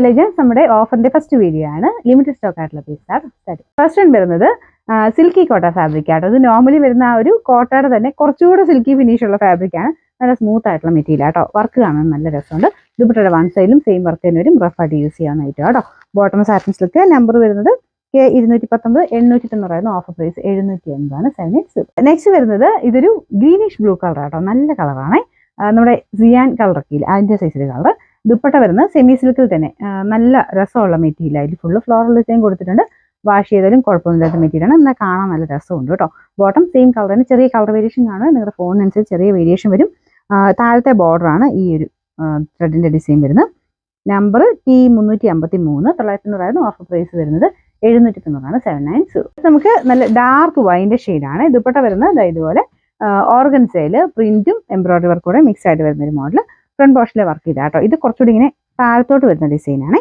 Legends നമ്മുടെ ഓഫറിന്റെ first video ആണ്. Limited stock ആയിട്ടുള്ള പീസാണ്. ഫസ്റ്റ് വൺ വരുന്നത് സിൽക്കി കോട്ട ഫാബ്രിക് ആട്ടോ. ഇത് നോർമലി വരുന്ന ആ ഒരു കോട്ടയുടെ തന്നെ കുറച്ചുകൂടെ സിൽക്കി ഫിനിഷ് ഉള്ള ഫാബ്രിക് ആണ്. നല്ല സ്മൂത്ത് ആയിട്ടുള്ള മെറ്റീരിയൽ ആട്ടോ. വർക്ക് കാണാൻ നല്ല രസമുണ്ട്. ദുപ്പട്ടയുടെ വൺ സൈഡിലും സെയിം വർക്ക് തന്നെ വരും. റഫായിട്ട് യൂസ് ചെയ്യാവുന്ന ഐറ്റം ആട്ടോ. Bottom satin silk. നമ്പർ വരുന്നത് K219 890 ഓഫർ പ്രൈസ് 780 780. നെക്സ്റ്റ് വരുന്നത് ഇതൊരു ഗ്രീനിഷ് ബ്ലൂ കളർ ആട്ടോ. നല്ല കളറാണ്. നമ്മുടെ സിയാൻ കളറൊക്കെ ഇല്ല, അതിന്റെ സൈസിലെ കളർ. ദുപ്പട്ട വരുന്നത് സെമി സിൽക്കിൽ തന്നെ നല്ല രസമുള്ള മെറ്റീരിയൽ. അതിൽ ഫുള്ള് ഫ്ലോറൽ ഡിസൈൻ കൊടുത്തിട്ടുണ്ട്. വാഷ് ചെയ്താലും കുഴപ്പമൊന്നുമില്ലാത്ത മെറ്റീരിയലാണ്. എന്നാൽ കാണാൻ നല്ല രസമുണ്ട് കേട്ടോ. ബോട്ടം സെയിം കളർ തന്നെ, ചെറിയ കളർ വേരിയേഷൻ കാണും. നിങ്ങളുടെ ഫോണിനനുസരിച്ച് ചെറിയ വേരിയേഷൻ വരും. താഴത്തെ ബോർഡറാണ് ഈ ഒരു ത്രെഡിന്റെ ഡിസൈൻ വരുന്നത്. നമ്പർ T353 900 ഓഫർ പ്രൈസ് വരുന്നത് 790 790. നമുക്ക് നല്ല ഡാർക്ക് വൈൻ്റെ ഷെയ്ഡാണ്. ദുപ്പട്ട വരുന്നത് ഇതുപോലെ ഓർഗൻസയിൽ പ്രിന്റും എംബ്രോയിഡറി വർക്കും കൂടെ മിക്സ് ആയിട്ട് വരുന്ന ഒരു മോഡൽ. ഫ്രണ്ട് പോർഷനിലെ വർക്ക് ചെയ്താൽ കേട്ടോ. ഇത് കുറച്ചുകൂടി ഇങ്ങനെ താഴത്തോട്ട് വരുന്ന ഡിസൈനാണ്.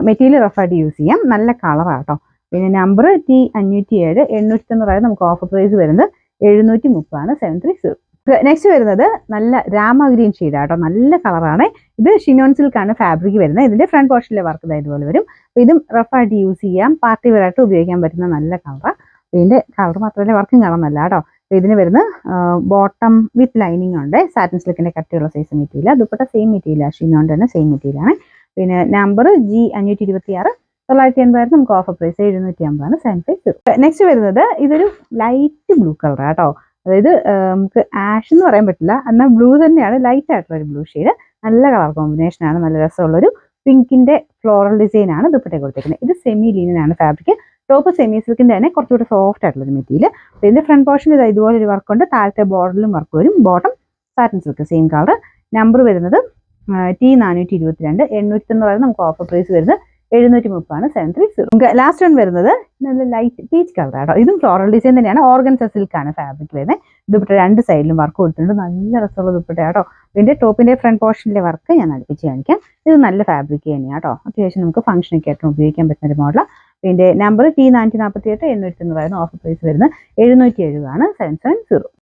മെറ്റീരിയൽ റഫായിട്ട് യൂസ് ചെയ്യാം. നല്ല കളറാട്ടോ. പിന്നെ നമ്പർ T507 890 നമുക്ക് ഓഫർ പ്രൈസ് വരുന്നത് 730 730. നെക്സ്റ്റ് വരുന്നത് നല്ല രാമ ഗ്രീൻ ഷെയ്ഡാട്ടോ. നല്ല കളറാണ്. ഇത് ഷിനോൺ സിൽക്കാണ് ഫാബ്രിക് വരുന്നത്. ഇതിന്റെ ഫ്രണ്ട് പോർഷനിലെ വർക്ക് ഇതുപോലെ വരും. അപ്പോൾ ഇതും റഫായിട്ട് യൂസ് ചെയ്യാം. പാർട്ടി വെയർ ആയിട്ട് ഉപയോഗിക്കാൻ പറ്റുന്ന നല്ല കളറാണ്. ഇതിന്റെ കളർ മാത്രമല്ല വർക്കും കാണുന്നല്ല കേട്ടോ. ഇതിന് വരുന്ന ബോട്ടം വിത്ത് ലൈനിങ് ഉണ്ട്. സാറ്റിൻ സിൽക്കിന്റെ കട്ടിയുള്ള size material. Dupatta same material, ഷിനോൺ തന്നെ സെയിം മെറ്റീരിയലാണ്. പിന്നെ നമ്പർ G526 980 നമുക്ക് ഓഫർ പ്രൈസ് 750 750. നെക്സ്റ്റ് വരുന്നത് ഇതൊരു ലൈറ്റ് ബ്ലൂ കളർ കേട്ടോ. അതായത് നമുക്ക് ആഷ് എന്ന് പറയാൻ പറ്റില്ല, എന്നാൽ ബ്ലൂ തന്നെയാണ്. ലൈറ്റ് ആയിട്ടുള്ള ഒരു ബ്ലൂ ഷെയ്ഡ്. നല്ല കളർ കോമ്പിനേഷൻ ആണ്. നല്ല രസമുള്ളൊരു പിങ്കിന്റെ ഫ്ലോറൽ ഡിസൈൻ ആണ് ദുപ്പട്ട കൊടുത്തേക്കുന്നത്. ഇത് സെമി ലീനൻ ആണ് ഫാബ്രിക്. ടോപ്പ് സെമി സിൽക്കിന്റെ തന്നെ കുറച്ചുകൂടി സോഫ്റ്റ് ആയിട്ടുള്ള ഒരു മെറ്റീരിയൽ. ഇതിന്റെ ഫ്രണ്ട് പോർഷനിൽ ഇതുപോലെ ഒരു വർക്ക് ഉണ്ട്. താഴത്തെ ബോർഡറിലും വർക്ക് വരും. Bottom satin silk same colour. Number വരുന്നത് T422 890 നമുക്ക് ഓഫർ പ്രൈസ് വരുന്നത് 730 730. ലാസ്റ്റ് വൺ വരുന്നത് നല്ല ലൈറ്റ് പീച്ച് കളർ ആട്ടോ. ഇതും ഫ്ലോറൽ ഡിസൈൻ തന്നെയാണ്. ഓർഗൻസ സിൽക്കാണ് ഫാബ്രിക് വരുന്നത്. ദുപ്പട്ട രണ്ട് സൈഡിലും വർക്ക് കൊടുത്തിട്ടുണ്ട്. നല്ല രസമുള്ള ദുപ്പട്ട കേട്ടോ. ഇതിന്റെ ടോപ്പിന്റെ ഫ്രണ്ട് പോർഷനിലെ വർക്ക് ഞാൻ അടുപ്പിച്ച് കാണിക്കാം. ഇത് നല്ല ഫാബ്രിക് തന്നെയാണ് കേട്ടോ. അത്യാവശ്യം നമുക്ക് ഫംഗ്ഷനൊക്കെ ആയിട്ട് ഉപയോഗിക്കാൻ പറ്റുന്ന ഒരു മോഡലാണ്. ഇതിന്റെ നമ്പർ T448 890 ഓഫർ പ്രൈസ് വരുന്നത് 770 770.